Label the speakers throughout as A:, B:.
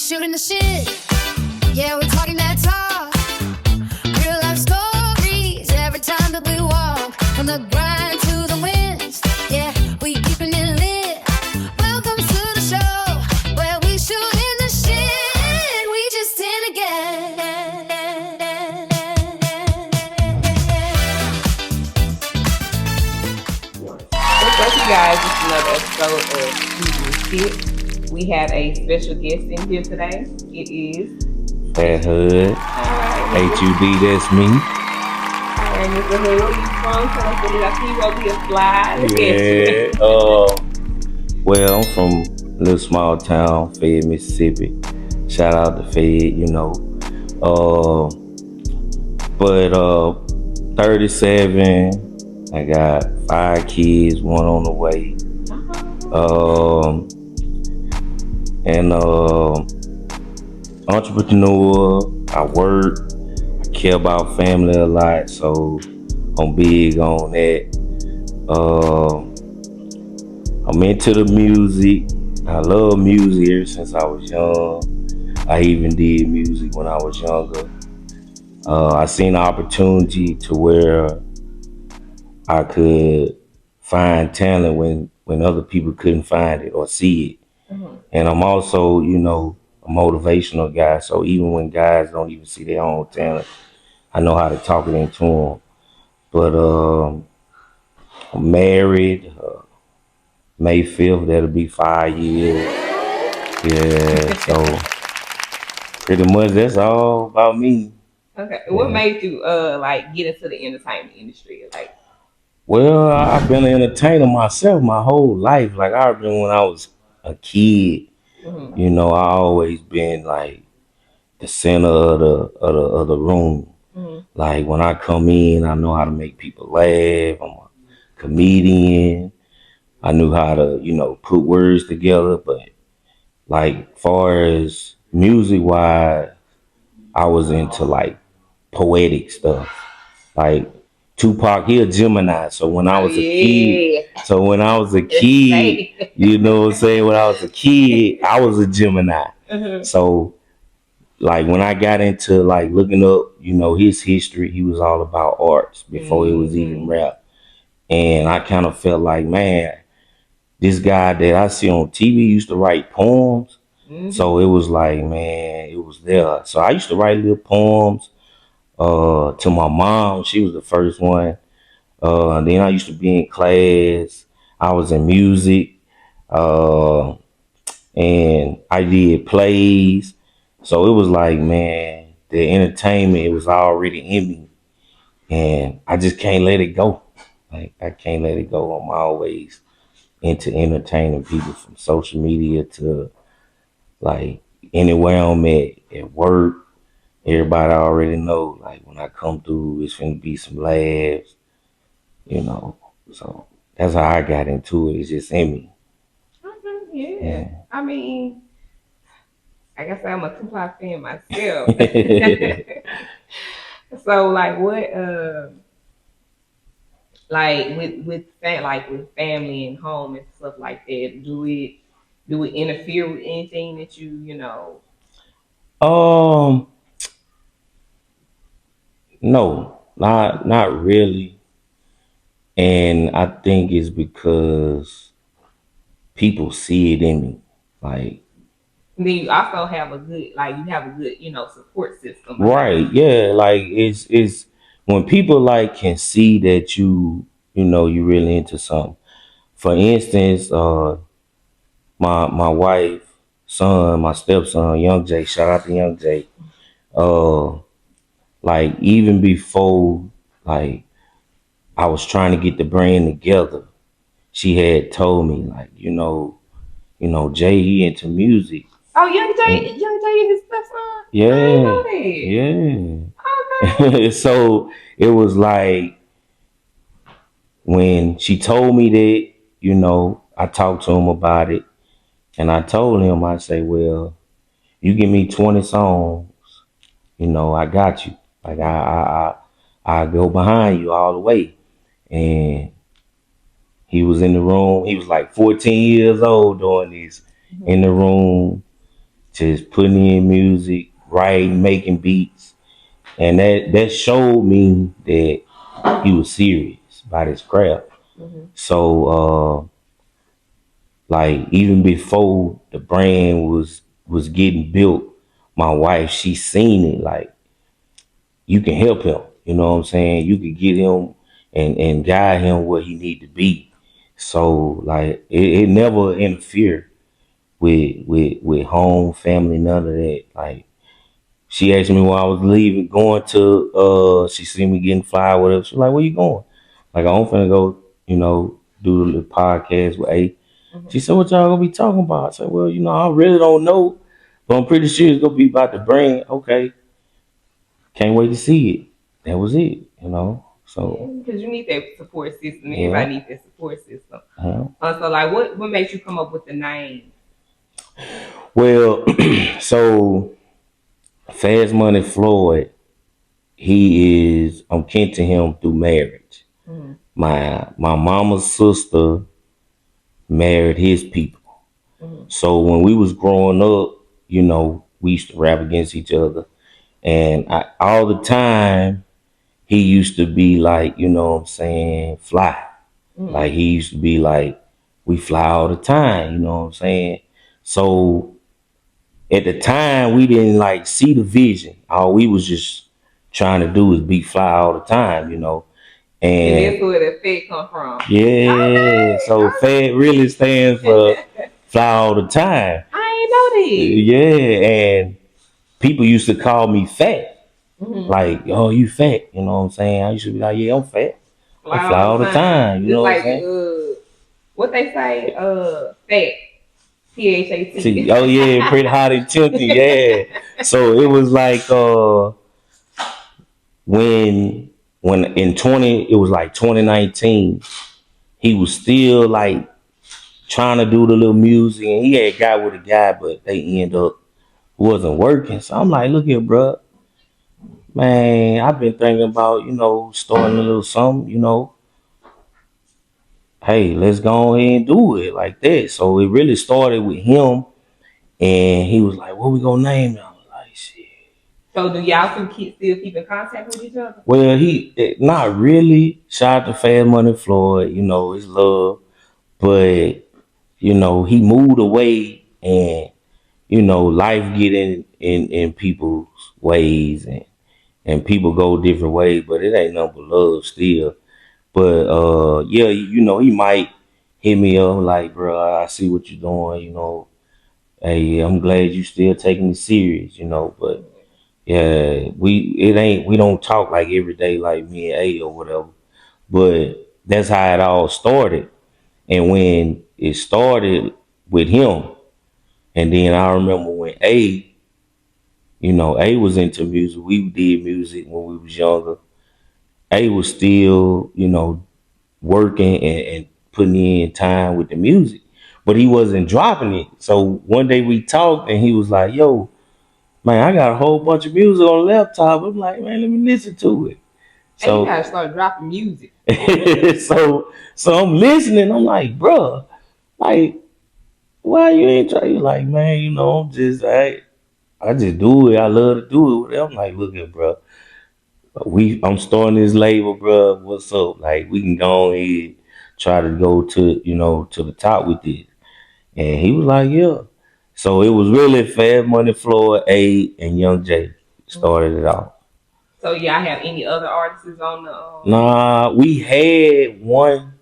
A: shooting the shit. Yeah, we're talking that talk. Real life stories every time that we walk. From the grind to the wins. Yeah, we keeping it lit. Welcome to the show where we shooting the shit. We just in again.
B: What's up, you guys? It's another episode of Shooting the Shit. We have a special guest in here today. It is
C: FATT HUD. HUD, that's me.
B: Alright, Mr. Hood, where you from? Tell us a little. I see you over here fly.
C: Well, I'm from a little small town, Fayette, Mississippi. Shout out to Fayette, you know. But 37, I got 5 kids, 1 on the way. And entrepreneur, I work, I care about family a lot, so I'm big on that. I'm into the music. I love music ever since I was young. I even did music when I was younger. I seen the opportunity to where I could find talent when other people couldn't find it or see it. And I'm also, you know, a motivational guy. So even when guys don't even see their own talent, I know how to talk it into them. But I'm married. May 5th, that'll be 5 years. Yeah, so pretty much that's all about me.
B: Okay, what made you like get into the entertainment industry? Like,
C: well, I've been an entertainer myself my whole life. Like I remember when I was a kid, you know, I always been like the center of the room. Like when I come in, I know how to make people laugh. I'm a comedian. I knew how to, you know, put words together. But like far as music wise, I was into like poetic stuff. Like Tupac, he a Gemini. So when I was a kid, you know what I'm saying? When I was a kid, I was a Gemini. So like when I got into like looking up, you know, his history, he was all about arts before it was even rap. And I kind of felt like, man, this guy that I see on TV used to write poems. So it was like, man, it was there. So I used to write little poems to my mom. She was the first one. Then I used to be in class. I was in music. And I did plays. So it was like, man, the entertainment, it was already in me. And I just can't let it go. Like, I can't let it go. I'm always into entertaining people, from social media to like anywhere I'm at work. Everybody already know, like when I come through, it's gonna be some laughs, you know. So that's how I got into it. It's just in me.
B: Yeah. I mean, like I said, I'm a Tupac fan myself. So like what like with family and home and stuff like that, do it interfere with anything that you know?
C: No, not really. And I think it's because people see it in me. Like,
B: then you also have a good, like you have a good, you know, support system.
C: Right, yeah. Like it's when people like can see that you know, you really into something. For instance, my wife, son, my stepson, Young Jay, shout out to Young Jay. Like even before like I was trying to get the brand together, she had told me like, you know, Jay, he into music.
B: Oh, Young Jay is his stepson?
C: Yeah.
B: I didn't know that.
C: Yeah. Okay. So it was like when she told me that, you know, I talked to him about it, and I told him, I say, well, you give me 20 songs, you know, I got you. Like I go behind you all the way. And he was in the room. He was like 14 years old doing this in the room, just putting in music, writing, making beats, and that showed me that he was serious about his craft. So like even before the brand was getting built, my wife, she seen it like you can help him. You know what I'm saying? You could get him and guide him where he need to be. So like it never interfered with home, family, none of that. Like she asked me while I was leaving, going to she seen me getting fired, whatever. She was like, where you going? Like I'm finna go, do the podcast with A. She said, what y'all gonna be talking about? I said, well, I really don't know, but I'm pretty sure it's gonna be about the brand. Okay, can't wait to see it. That was it. So
B: Because you need that support system.
C: yeah.
B: Everybody needs that support system.
C: Yeah.
B: So like, what makes you come up with the name?
C: Well, so Fast Money Floyd, I'm kin to him through marriage. My mama's sister married his people. So when we was growing up, we used to rap against each other. And all the time, he used to be like, what I'm saying, fly. Like he used to be like, we fly all the time, you know what I'm saying? So at the time, we didn't like see the vision. All we was just trying to do is be fly all the time.
B: And
C: And
B: that's where the FATT come from.
C: yeah, so FATT really stands for fly all the time.
B: I ain't know that.
C: Yeah, and people used to call me fat. Like, oh, you fat. You know what I'm saying? I used to be like, yeah, I'm fat. I fly all the time. You know what I'm saying?
B: What they say, fat. PHAT.
C: Oh yeah, pretty hot and tempting, yeah. So it was like when it was like 2019, he was still like trying to do the little music, and he had got with a guy, but they end up wasn't working. So I'm like, look here, bro, man, I've been thinking about starting a little something. Hey, let's go ahead and do it like that. So it really started with him, and he was like, what we gonna name him? I was like, shit.
B: So do y'all still keep in contact with each other?
C: Well, not really. Shout out to Fast Money Floyd, it's love. But, he moved away, and, life get in people's ways, and people go different ways, but it ain't nothing but love still. But yeah, he might hit me up like, bro, I see what you're doing, hey, I'm glad you still taking it serious. But yeah, we don't talk like every day like me and A or whatever. But that's how it all started. And when it started with him, and then I remember when A was into music. We did music when we was younger. A was still, working and putting in time with the music, but he wasn't dropping it. So one day we talked, and he was like, yo, man, I got a whole bunch of music on the laptop. I'm like, man, let me listen to it.
B: And
C: So
B: you gotta start dropping music.
C: so I'm listening. I'm like, bro, like, why you ain't try? You like, man, I'm just I just do it. I love to do it. I'm like, look at, bro, I'm starting this label, bro. What's up? Like, we can go ahead, try to go to the top with this. And he was like, yeah. So it was really Fast Money Floyd, A, and Young J started it off.
B: So y'all have any other artists on the?
C: Nah, we had one,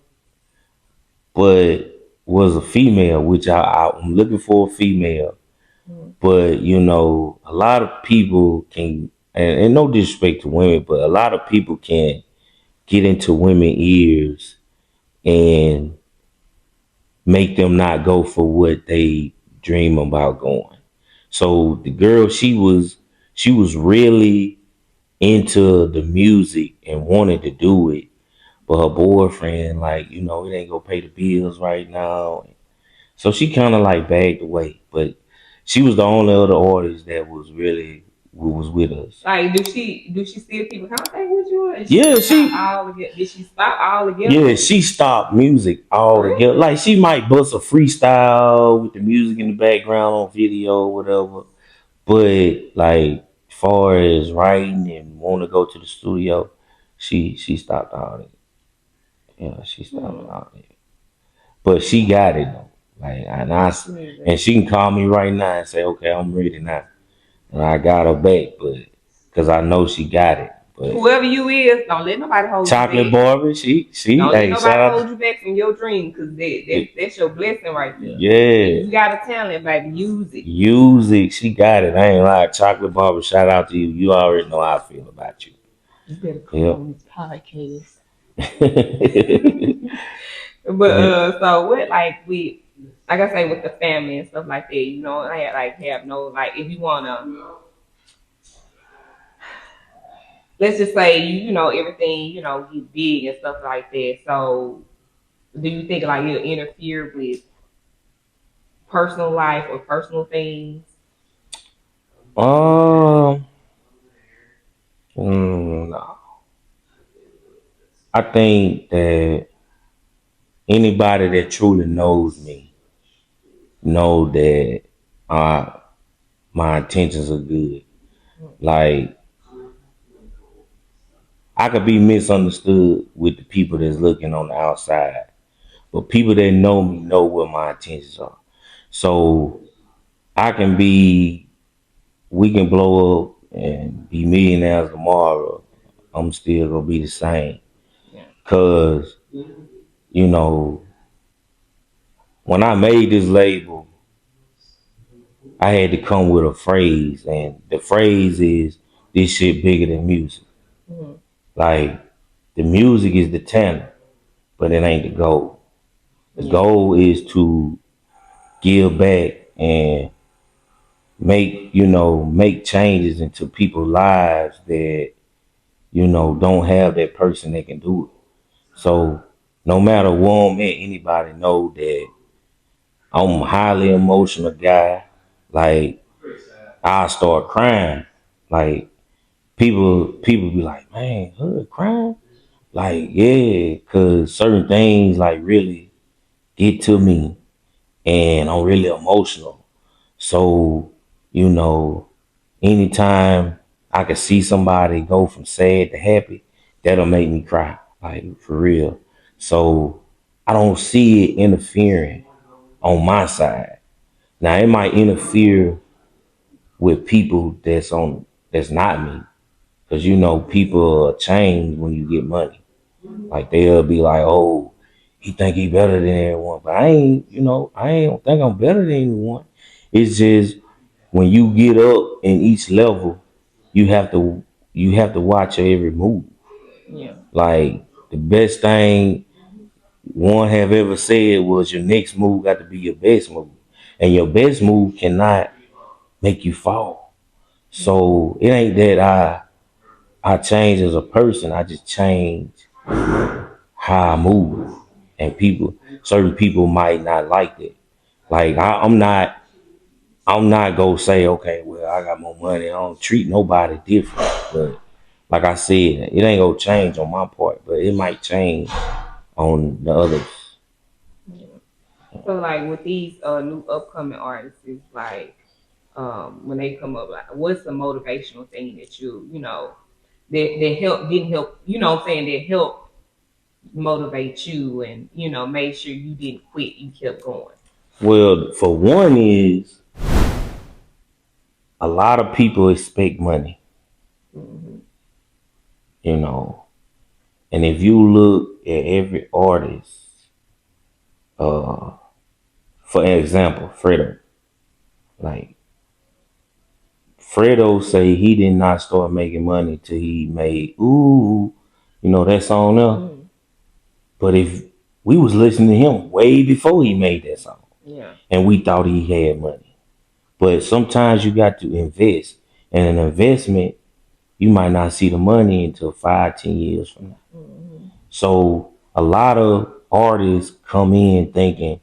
C: but was a female, which I'm looking for a female. But a lot of people can, and no disrespect to women, but a lot of people can get into women ears and make them not go for what they dream about going. So the girl, she was really into the music and wanted to do it, but her boyfriend, like, it ain't gonna pay the bills right now. So she kind of like backed away, but she was the only other artist that was really who was with us.
B: Like, do she still keep in contact with you? And
C: Yeah, she.
B: did she stop all together?
C: Yeah, she stopped music altogether.
B: Really?
C: Like she might bust a freestyle with the music in the background on video or whatever. But like far as writing and want to go to the studio, she stopped all that. Yeah, she stopped all that. But she got it though. Like and she can call me right now and say, okay, I'm ready now. And I got her back, but because I know she got it. But
B: Whoever you is, don't let nobody hold
C: Chocolate
B: you back.
C: Barbie, she
B: Don't let
C: hey,
B: nobody
C: shout
B: hold
C: out.
B: you back from your dream, because that's your blessing right there.
C: Yeah.
B: You got a talent, baby. Use it.
C: Use it. She got it. I ain't lying. Chocolate Barbie, shout out to you. You already know how I feel about you.
B: You better come on this podcast.
C: Yep.
B: But so what, like I say, with the family and stuff like that, I have no, like, if you wanna, let's just say everything get big and stuff like that. So do you think like it'll interfere with personal life or personal things?
C: No. I think that anybody that truly knows me know that my intentions are good. Like I could be misunderstood with the people that's looking on the outside, but people that know me know what my intentions are. So I can be, we can blow up and be millionaires tomorrow. I'm still gonna be the same. Cause, you know, when I made this label, I had to come with a phrase, and the phrase is this shit bigger than music. Like the music is the talent, but it ain't the goal. The goal is to give back and make changes into people's lives that, don't have that person that can do it. So no matter where I'm at, anybody know that I'm a highly emotional guy. Like I start crying. Like people be like, man, Hood crying? Like, yeah, cause certain things like really get to me and I'm really emotional. So, you know, anytime I can see somebody go from sad to happy, that'll make me cry, like for real. So I don't see it interfering on my side. Now it might interfere with people that's not me, because people change when you get money. Like they'll be like, oh, he think he better than everyone, but I ain't think I'm better than anyone. It's just when you get up in each level, you have to watch your every move.
B: Yeah.
C: Like the best thing one have ever said was your next move got to be your best move, and your best move cannot make you fall. So it ain't that I change as a person. I just change how I move, and certain people might not like that. Like I'm not gonna say, okay, well, I got more money. I don't treat nobody different. But like I said, it ain't gonna change on my part, but it might change on the others.
B: So like with these new upcoming artists, it's like when they come up, like, what's the motivational thing that that didn't help, what I'm saying, that help motivate you and made sure you didn't quit, you kept going?
C: Well, for one is a lot of people expect money, you know. And if you look at every artist, for example, Fredo, like Fredo say he did not start making money till he made Ooh, that song there. But if we was listening to him way before he made that song, and we thought he had money. But sometimes you got to invest, and an investment you might not see the money until 5-10 years from now. So a lot of artists come in thinking,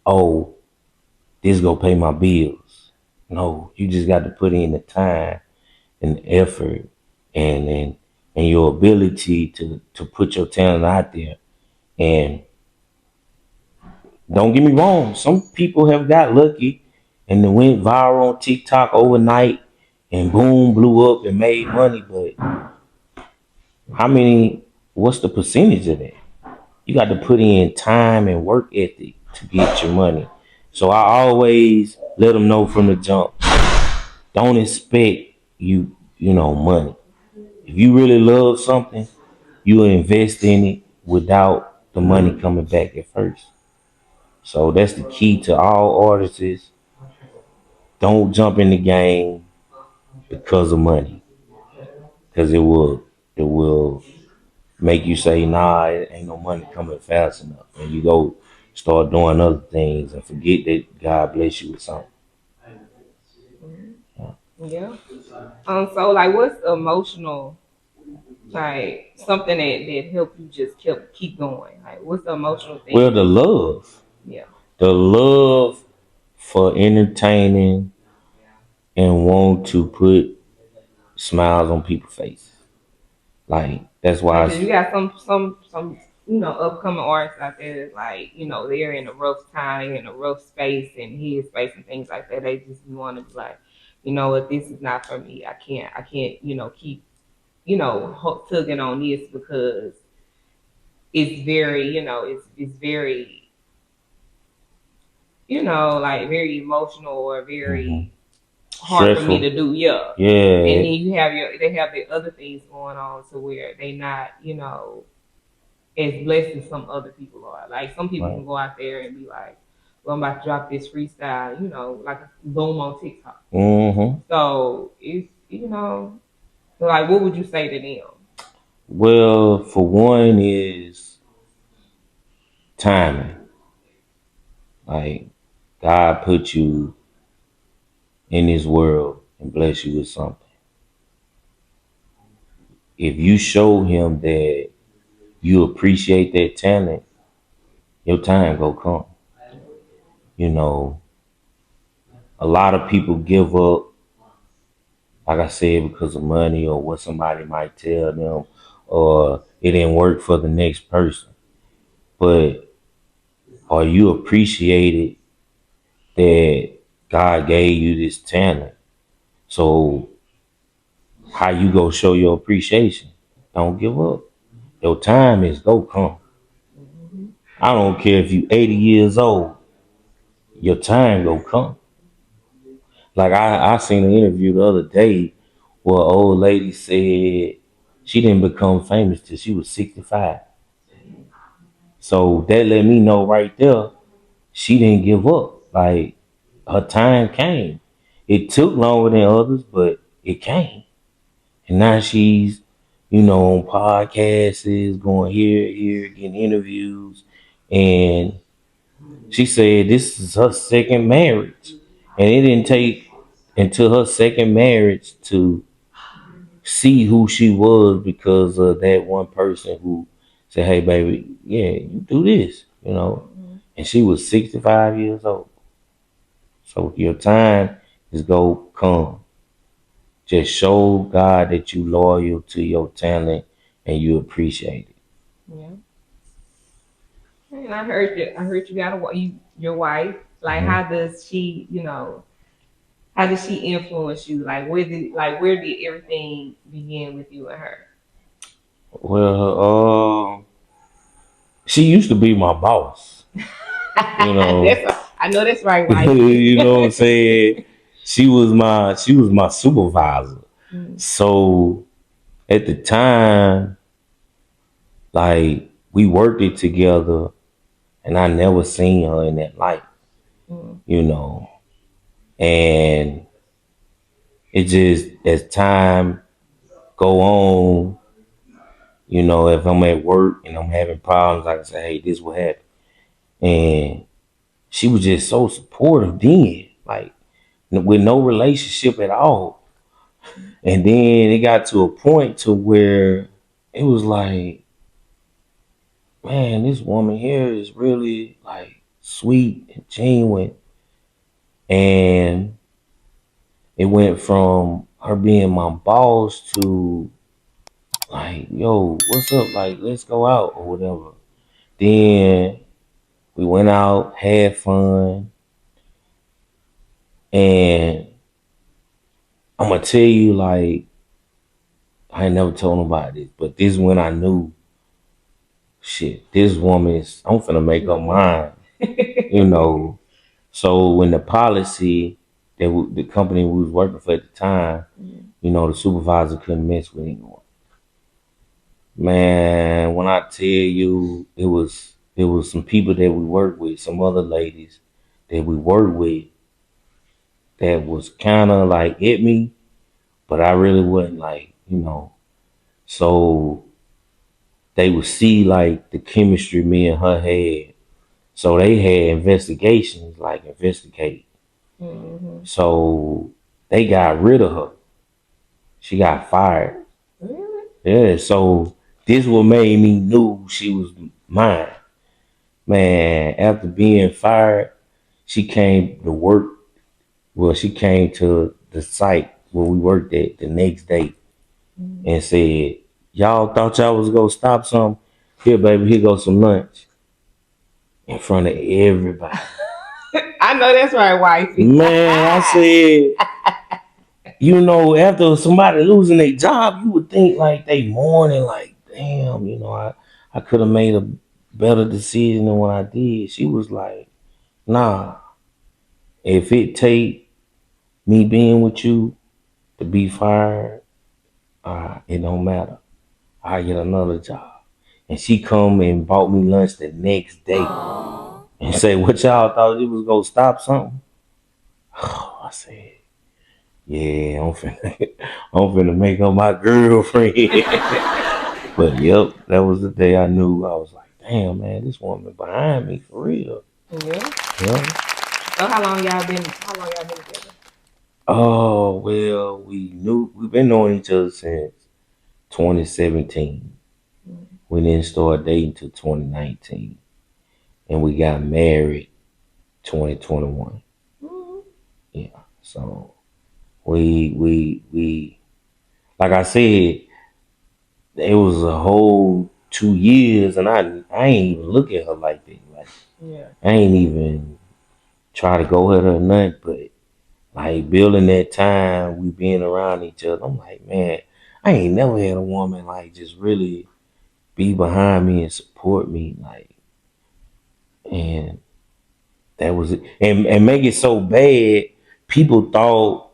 C: oh, this gonna pay my bills. No, you just got to put in the time and effort and your ability to put your talent out there. And don't get me wrong, some people have got lucky and they went viral on TikTok overnight and boom, blew up and made money. But how many, what's the percentage of that? You got to put in time and work ethic to get your money. So I always let them know from the jump, don't expect money. If you really love something, you invest in it without the money coming back at first. So that's the key to all artists is don't jump in the game because of money. Because it will make you say, nah, it ain't no money coming fast enough. And you go start doing other things and forget that God bless you with something.
B: Yeah. So like, what's emotional? Like something that helped you just keep going. Like, what's the emotional
C: Well,
B: thing?
C: the love.
B: Yeah.
C: The love for entertaining and want to put smiles on people's faces. Like that's why
B: Like, 'cause you got some upcoming artists out there that's like they're in a rough time, in a rough space, and his space and things like that. They just want to be like, what, this is not for me. I can't keep tugging on this because it's very it's very like very emotional or
C: mm-hmm.
B: very hard for me
C: Stressful.
B: to do. Yeah. And then
C: Yeah.
B: they have the other things going on to where they not as blessed as some other people are. Like some people
C: Right.
B: can go out there and be like, well, I'm about to drop this freestyle, like a boom on TikTok.
C: Mm-hmm.
B: So it's like, what would you say to them?
C: Well, for one is timing. Like God put you in this world and bless you with something. If you show him that you appreciate that talent, your time go come. You know, a lot of people give up, like I said, because of money or what somebody might tell them, or it didn't work for the next person. But are you appreciated that God gave you this talent? So how you go show your appreciation? Don't give up. Your time is go come. I don't care if you 80 years old. Your time go come. Like I seen an interview the other day where an old lady said she didn't become famous till she was 65. So that let me know right there she didn't give up. Like her time came. It took longer than others, but it came. And now she's, on podcasts, going here, getting interviews. And she said this is her second marriage. And it didn't take until her second marriage to see who she was because of that one person who said, hey, baby, yeah, you do this. And she was 65 years old. So your time is going to come. Just show God that you loyal to your talent and you appreciate it.
B: Yeah. And I heard you got your wife. Like,
C: Mhm.
B: how does she influence you? Like, where did everything begin with you and her?
C: Well, she used to be my boss. You know,
B: I know that's right, wife.
C: you know what I'm saying? She was my supervisor.
B: Mm,
C: So at the time, like we worked it together, and I never seen her in that light.
B: mm,
C: You know, and it just as time go on, if I'm at work and I'm having problems, I can say, hey, this what happened. And she was just so supportive then, like with no relationship at all. And then it got to a point to where it was like, man, this woman here is really like sweet and genuine. And it went from her being my boss to like, yo, what's up? Like, let's go out or whatever. Then we went out, had fun, and I'm gonna tell you, like, I ain't never told nobody this, but this is when I knew, shit, this woman is, I'm finna make up mine, you know. So when the policy the company we was working for at the time, you know, the supervisor couldn't mess with anyone. Man, when I tell you, it was some people that we worked with, some other ladies that we worked with that was kind of like hit me, but I really wasn't like, you know. So they would see like the chemistry me and her had. So they had investigations, like investigate. So they got rid of her. She got fired.
B: Really?
C: Yeah. So this what made me knew she was mine. Man, after being fired, she came to work. Well, she came to the site where we worked at the next day and said, "Y'all thought y'all was gonna stop something? Here, baby, here goes some lunch." In front of everybody.
B: I know that's right, wifey.
C: Man, I said, you know, after somebody losing their job, you would think like they mourning, like, damn, you know, I could have made a better decision than what I did. She was like, nah, if it take me being with you to be fired, it don't matter. I get another job. And she come and bought me lunch the next day and say, what y'all thought it was gonna stop something? I said, yeah, I'm finna make her my girlfriend. But yep, that was the day I knew. I was like, damn, man, this woman behind me for real.
B: Yeah.
C: Yeah.
B: So how long y'all been together?
C: Oh well, we've been knowing each other since 2017. We didn't start dating till 2019, and we got married 2021. Yeah, so we like I said, it was a whole 2 years, and I ain't even look at her like that. Like
B: Yeah.
C: I ain't even try to go at her or nothing, but like building that time, we being around each other. I'm like, man, I ain't never had a woman like just really be behind me and support me, like, and that was it. And make it so bad, people thought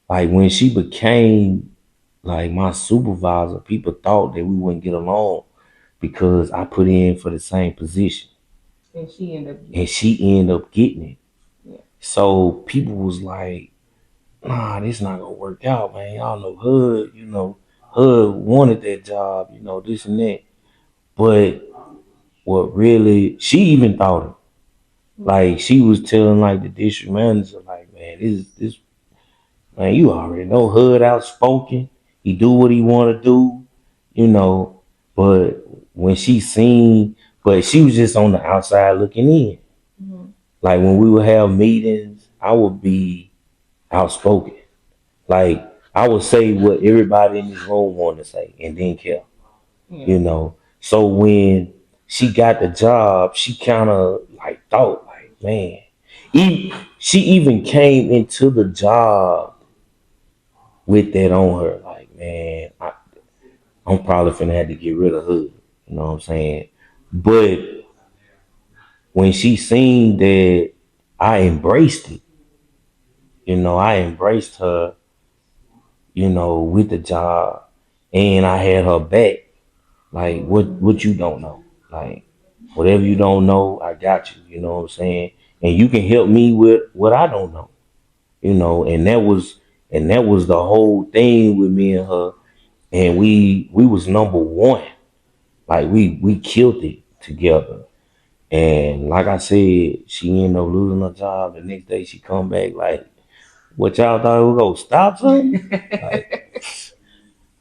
C: like when she became like my supervisor, people thought that we wouldn't get along because I put in for the same position.
B: And she ended up
C: Getting it.
B: Yeah.
C: So people was like, nah, this not gonna work out, man. Y'all know HUD, you know, HUD wanted that job, you know, this and that. But what really, she even thought it. Like she was telling like the district manager, like, man, this man, you already know HUD outspoken. He do what he wanna do, you know. But when she seen, but she was just on the outside looking in. Like when we would have meetings, I would be outspoken. Like I would say what everybody in this room wanted to say and didn't care.
B: Yeah.
C: You know. So when she got the job, she kind of like thought like, man, she even came into the job with that on her. Like, man, I'm probably finna have to get rid of her. You know what I'm saying? But when she seen that I embraced it, you know, I embraced her, you know, with the job, and I had her back. Like, what you don't know, like whatever you don't know, I got you. You know what I'm saying? And you can help me with what I don't know. You know, and that was the whole thing with me and her. And we was number one. Like we killed it together. And like I said, she ended up losing her job. The next day she come back like, what y'all thought it was gonna stop something? Like,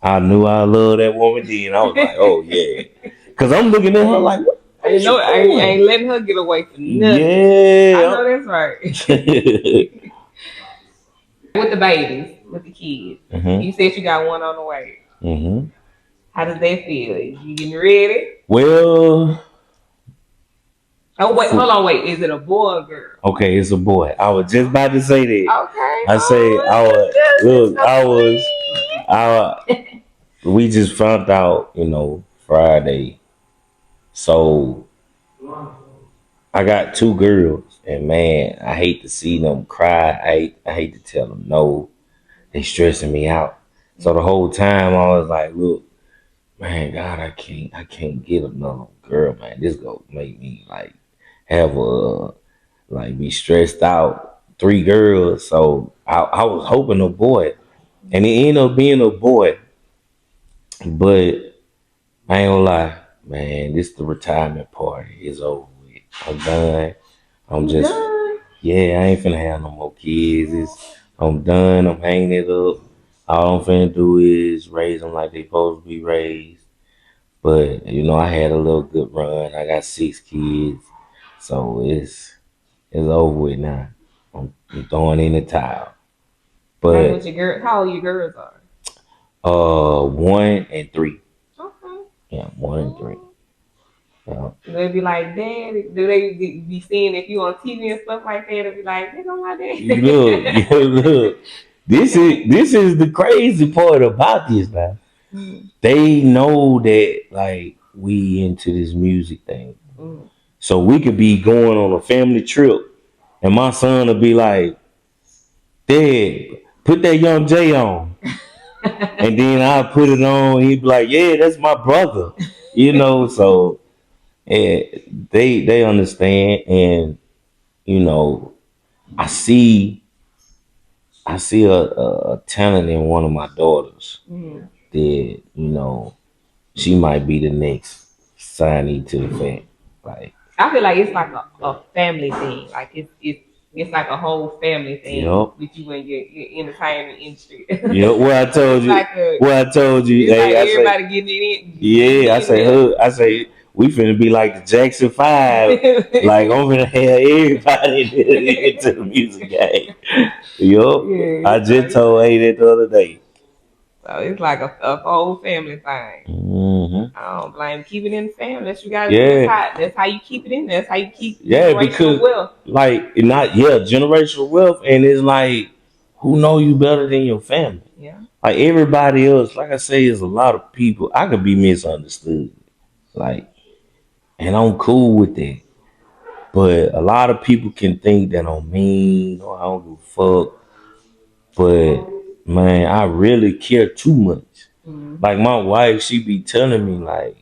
C: I knew I loved that woman then. I was like, oh yeah. Cause I'm looking at her like, what
B: I know I ain't letting her get away from nothing.
C: Yeah.
B: I know that's right. With the babies, with the kids.
C: Mm-hmm.
B: You said you got one on the way.
C: Mm-hmm.
B: How does that feel? You getting ready?
C: Well,
B: Oh wait, hold on, wait. Is it a boy or girl?
C: okay, it's a boy. I was just about to say that.
B: Okay.
C: I say I was look. We just found out, Friday. So I got two girls, and man, I hate to see them cry. I hate to tell them no. They stressing me out. So the whole time I was like, look, man, God, I can't get another girl, man. This go make me like have a like be stressed out. Three girls, so I was hoping a boy, and it ended up being a boy. But I ain't gonna lie, man. This the retirement party. It's over with. I'm done. I'm just
B: Done.
C: yeah. I ain't finna have no more kids. I'm done. I'm hanging it up. All I'm finna do is raise them like they supposed to be raised. But I had a little good run. I got 6 kids, so it's over with now. I'm throwing in the towel.
B: Like what
C: But
B: your girl? How old your girls are?
C: 1 and 3.
B: Okay.
C: Yeah, 1 and 3. Yeah.
B: They be like, Dad. Do they be seeing if you on TV and stuff like that? They be like, they don't like
C: You look,
B: that.
C: you look. This is the crazy part about this now.
B: Mm,
C: They know that like we into this music thing.
B: mm.
C: So we could be going on a family trip and my son will be like, Dad, put that Young J on. And then I put it on, he'd be like, yeah, that's my brother. So they understand, and you know, I see I see a talent in one of my daughters
B: Mm.
C: that, she might be the next signee to the FATT. Like,
B: I feel like it's like a family thing. Like it's like a whole family thing
C: Yup.
B: with you and your entertainment industry.
C: yeah, what I told
B: It's
C: you,
B: like it's
C: hey,
B: like
C: I say,
B: everybody getting it in.
C: yeah, I say, we finna be like the Jackson 5. Like, I'm finna have everybody into the music game. Yup. I
B: Yeah,
C: just told A that the other day.
B: so it's like a whole family thing.
C: Hmm.
B: I don't blame. Keep it in the family. That's what you gotta do.
C: Yeah.
B: That's how you keep it in there. That's how you keep
C: Yeah,
B: generational
C: because
B: wealth.
C: like not generational wealth, and it's like who know you better than your family?
B: Yeah.
C: Like everybody else, like I say, is a lot of people. I could be misunderstood, like, and I'm cool with that. But a lot of people can think that I'm mean or I don't give a fuck. But man, I really care too much.
B: Mm.
C: Like my wife, she be telling me like,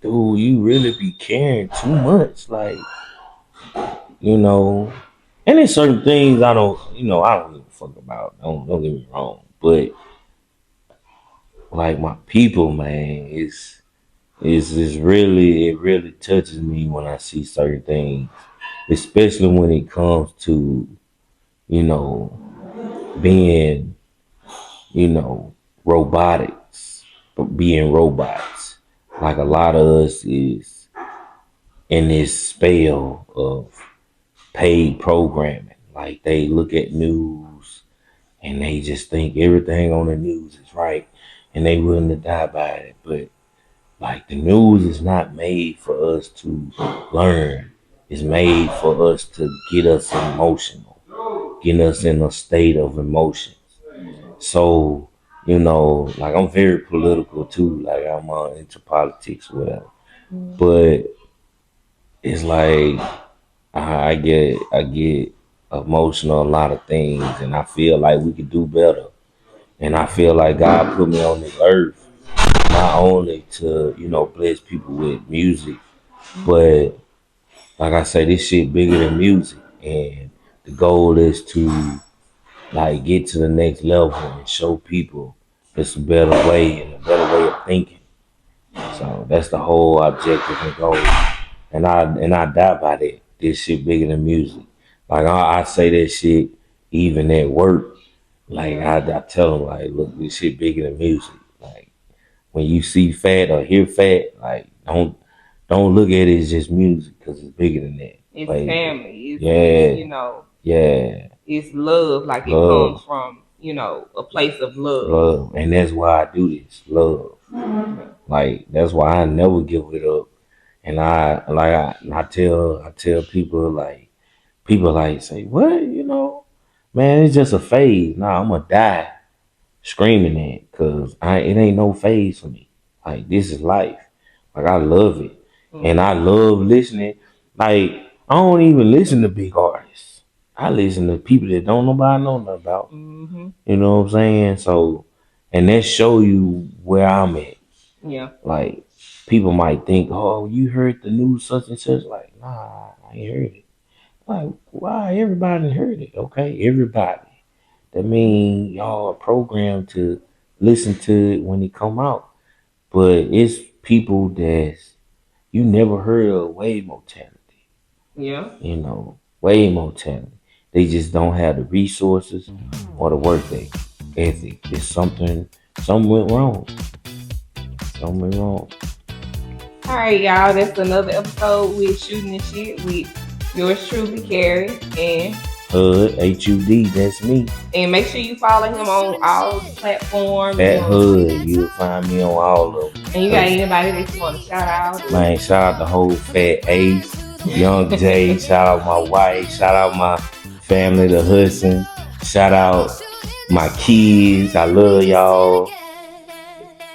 C: dude, you really be caring too much. Like, you know, and there's certain things I don't give a fuck about. Don't get me wrong. But like my people, man, it's really it really touches me when I see certain things. Especially when it comes to, you know, being, robotics, but being robots. Like a lot of us is in this spell of paid programming. Like they look at news and they just think everything on the news is right and they willing to die by it. But like the news is not made for us to learn. It's made for us to get us emotional, get us in a state of emotion. So, like I'm very political too. Like I'm into politics, whatever. But it's like I get emotional a lot of things, and I feel like we could do better. And I feel like God put me on this earth not only to bless people with music, but like I say, this shit bigger than music, and the goal is to like get to the next level and show people it's a better way and a better way of thinking. So that's the whole objective and goal. And I die by that. This shit bigger than music. Like I say that shit even at work. Like I tell them like, look, this shit bigger than music. Like when you see FATT or hear FATT, like don't look at it as just music because it's bigger than that.
B: It's
C: Like
B: family. It's
C: yeah,
B: you know,
C: yeah,
B: it's love. Like it
C: love.
B: comes from a place of love.
C: Love, and that's why I do this. Love, like that's why I never give it up. And I tell people like say what man, it's just a phase. Nah, I'm gonna die screaming it because it ain't no phase for me. Like this is life. Like I love it, and I love listening. Like I don't even listen to big artists. I listen to people that don't nobody know nothing about. You know what I'm saying? So, and that show you where I'm at.
B: Yeah.
C: Like people might think, oh, you heard the news such and such. Like, nah, I ain't heard it. Like, why everybody heard it? Okay, everybody. That mean y'all are programmed to listen to it when it come out. But it's people that's you never heard of way more talented.
B: Yeah.
C: Way more talented. They just don't have the resources or the work ethic. It's something went wrong. Something went wrong.
B: All right, y'all. That's another episode with Shooting the Shit with yours truly, Carrie, and
C: HUD, HUD, that's me.
B: And make sure you follow him on all platforms.
C: FATT HUD, you'll find me on all of them.
B: And you got anybody that you want to shout out?
C: Man, shout out the whole Fat Ace, Young Jay, shout out my wife, shout out my family, the Hudson, shout out my kids, I love y'all.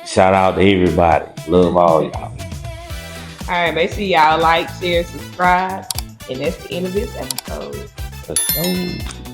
C: Shout out to everybody, love all y'all.
B: All right, make sure y'all like, share, subscribe, and that's the end of this episode.
C: Let's go.